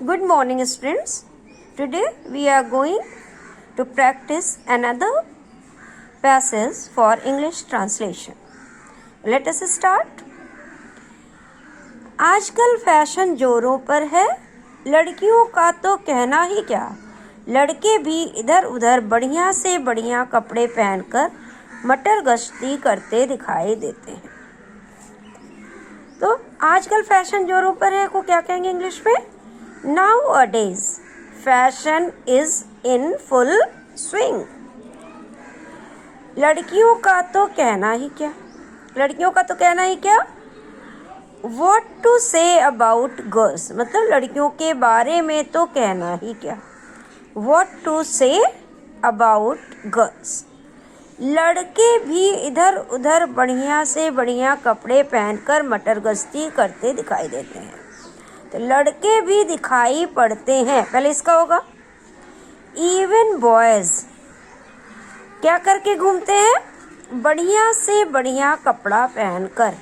Good morning, students. Today we are going to practice another passage for English translation. Let us start. आजकल fashion जोरों पर है, लड़कियों का तो कहना ही क्या। लड़के भी इधर उधर बढ़िया से बढ़िया कपड़े पहनकर मटर गश्ती करते दिखाई देते हैं। तो आजकल फैशन जोरों पर है को क्या कहेंगे इंग्लिश में? Nowadays fashion is in full swing. लड़कियों का तो कहना ही क्या, लड़कियों का तो कहना ही क्या। What to say about girls, मतलब लड़कियों के बारे में तो कहना ही क्या। What to say about girls, लड़के भी इधर उधर बढ़िया से बढ़िया कपड़े पहनकर मटर गश्ती करते दिखाई देते हैं। तो लड़के भी दिखाई पड़ते हैं, पहले इसका होगा। इवन बॉयज क्या करके घूमते हैं? बढ़िया से बढ़िया कपड़ा पहनकर।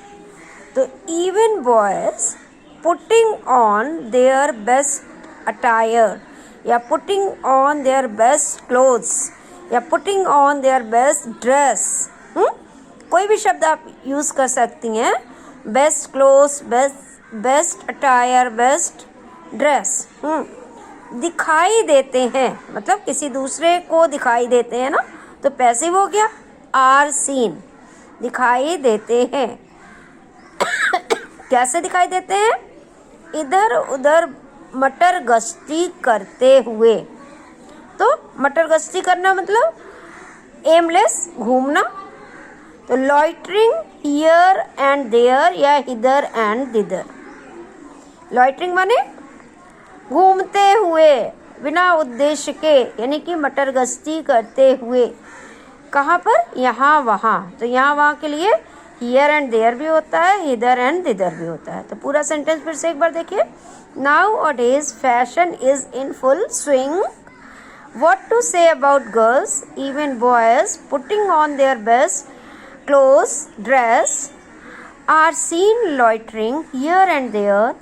तो even boys putting on their best attire या putting on their best clothes या putting on their best dress. कोई भी शब्द आप यूज़ कर सकती हैं। Best clothes, best attire, best dress. दिखाई देते हैं मतलब किसी दूसरे को दिखाई देते हैं ना, तो पैसिव हो गया। आर सीन, दिखाई देते हैं। कैसे दिखाई देते हैं? इधर उधर मटर गश्ती करते हुए। तो मटर गश्ती करना मतलब एमलेस, घूमना। तो लॉइटरिंग हियर एंड देयर या इधर एंड दिधर। लॉइटरिंग माने घूमते हुए बिना उद्देश्य के, यानी कि मटर गश्ती करते हुए। कहाँ पर? यहाँ वहाँ। तो यहाँ वहाँ के लिए हियर एंड देयर भी होता है, इधर एंड दिधर भी होता है। तो पूरा सेंटेंस फिर से एक बार देखिए। Nowadays fashion is in full swing. What to say about girls? Even boys putting on their best clothes, dress, are seen loitering here and there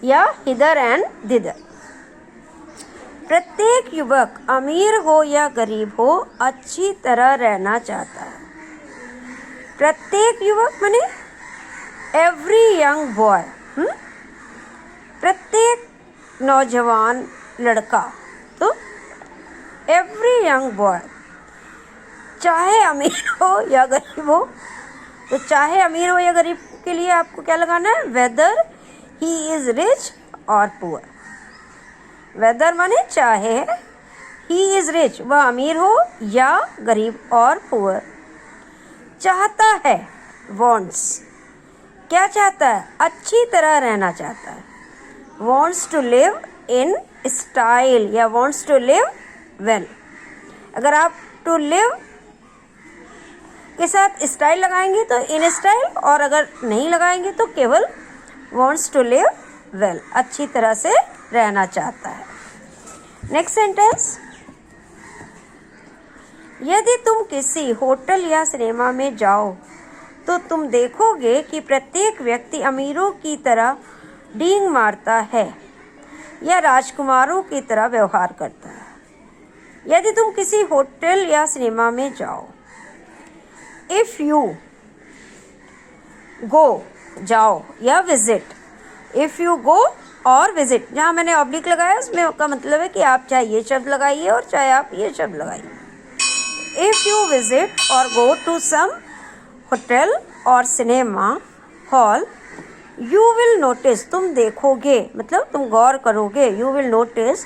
या इधर एंड दिधर। प्रत्येक युवक अमीर हो या गरीब हो अच्छी तरह रहना चाहता है। प्रत्येक युवक माने एवरी यंग बॉय, प्रत्येक नौजवान लड़का। तो एवरी यंग बॉय, चाहे अमीर हो या गरीब हो। तो चाहे अमीर हो या गरीब के लिए आपको क्या लगाना है? वेदर ही इज रिच और पुअर। वेदर माने चाहे ही इज रिच, वह अमीर हो या गरीब, और पुअर। चाहता है, वॉन्ट्स, क्या चाहता है? अच्छी तरह रहना चाहता है। Wants to live in style या वॉन्ट्स टू लिव वेल। अगर आप टू लिव के साथ स्टाइल लगाएंगे तो इन स्टाइल, और अगर नहीं लगाएंगे तो केवल वॉन्ट्स टू लिव वेल, अच्छी तरह से रहना चाहता है। Next sentence. यदि तुम किसी होटल या सिनेमा में जाओ तो तुम देखोगे कि प्रत्येक व्यक्ति अमीरों की तरह डींग मारता है या राजकुमारों की तरह व्यवहार करता है। यदि तुम किसी होटल या सिनेमा में जाओ, इफ़ यू गो, जाओ, या विजिट। इफ़ यू गो और विजिट, जहाँ मैंने ऑब्लिक लगाया उसमें का मतलब है कि आप चाहे ये शब्द लगाइए और चाहे आप ये शब्द लगाइए। इफ़ यू विजिट और गो टू सम होटल और cinema hall, you will notice, तुम देखोगे मतलब तुम गौर करोगे। You will notice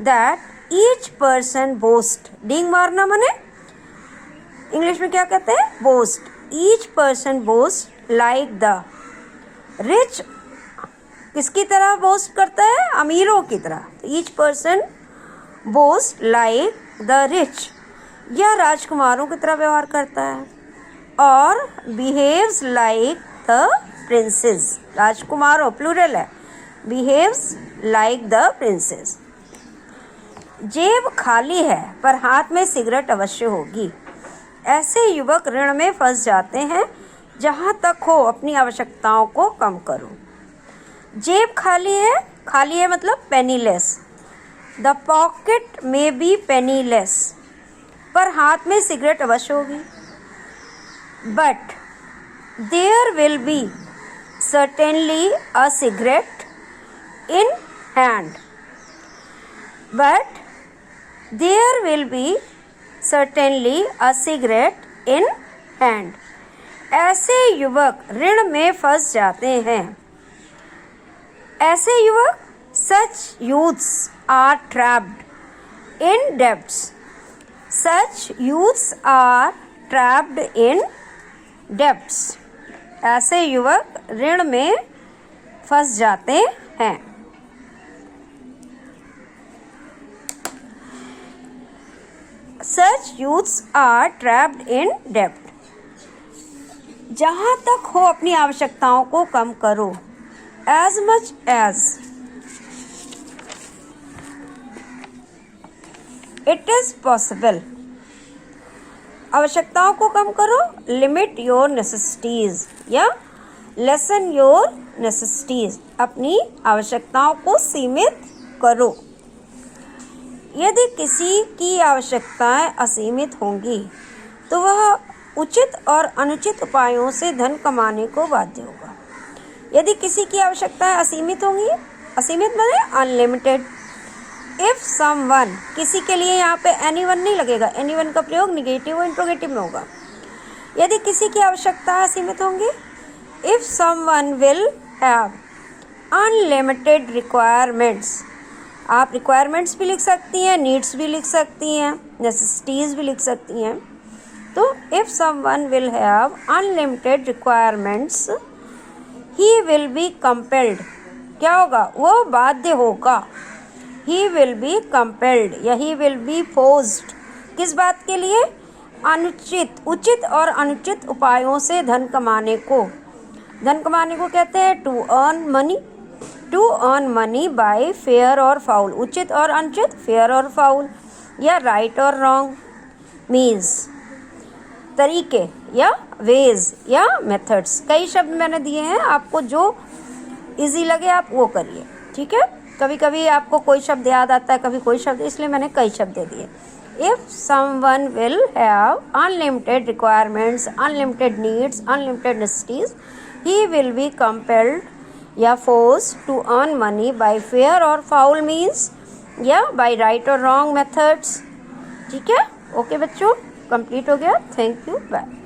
that each person boast, डींग मारना माने इंग्लिश में क्या कहते हैं? Boast. Each person boast like the rich, किसकी तरह बोस्ट करता है? अमीरों की तरह। Each person boast like the rich, या राजकुमारों की तरह व्यवहार करता है। और बिहेव्स लाइक द प्रिंसेस, राजकुमारों प्लूरल है, बिहेव्स लाइक द प्रिंसेस। जेब खाली है पर हाथ में सिगरेट अवश्य होगी। ऐसे युवक ऋण में फंस जाते हैं, जहाँ तक हो अपनी आवश्यकताओं को कम करो। जेब खाली है, खाली है मतलब पेनीलेस। द पॉकेट में बी पेनीलेस, पर हाथ में सिगरेट अवश्य होगी। But there will be certainly a cigarette in hand. But there will be certainly a cigarette in hand. ऐसे युवक ऋण में फंस जाते हैं। ऐसे युवक, such youths are trapped in debts. Such youths are trapped in debts. ऐसे युवक ऋण में फंस जाते हैं। Such youths are trapped in debt. जहाँ तक हो अपनी आवश्यकताओं को कम करो। As much as it is possible. आवश्यकताओं को कम करो। Limit your necessities या lessen your necessities. अपनी आवश्यकताओं को सीमित करो। यदि किसी की आवश्यकताएं असीमित होंगी तो वह उचित और अनुचित उपायों से धन कमाने को बाध्य होगा। यदि किसी की आवश्यकताएं असीमित होंगी, असीमित मतलब अनलिमिटेड। इफ समवन, किसी के लिए यहाँ पे एनीवन नहीं लगेगा, एनीवन का प्रयोग निगेटिव और इंट्रोगेटिव में होगा। यदि किसी की आवश्यकताएं असीमित होंगी, if someone will have unlimited requirements. आप रिक्वायरमेंट्स भी लिख सकती हैं, नीड्स भी लिख सकती हैं, नेसेसिटीज़ भी लिख सकती हैं। तो if someone will have unlimited requirements, he will be compelled. क्या होगा? वो बाध्य होगा। ही विल बी कंपेल्ड या ही विल बी फोर्स्ड। किस बात के लिए? अनुचित, उचित और अनुचित उपायों से धन कमाने को। धन कमाने को कहते हैं to earn money. To earn money by fair और फाउल। उचित और अनुचित, फेयर और फाउल, या राइट और रॉन्ग मीन्स तरीके या वेज या मेथड्स। कई शब्द मैंने दिए हैं, आपको जो इजी लगे आप वो करिए, ठीक है। कभी कभी आपको कोई शब्द याद आता है, कभी कोई शब्द, इसलिए मैंने कई शब्द दे दिए। If someone will have unlimited requirements, unlimited needs, unlimited necessities, he will be compelled या force to earn money by fair और फाउल मीन्स या बाय राइट और रॉन्ग मेथड्स। ठीक है, ओके बच्चों, कंप्लीट हो गया। Thank you, bye.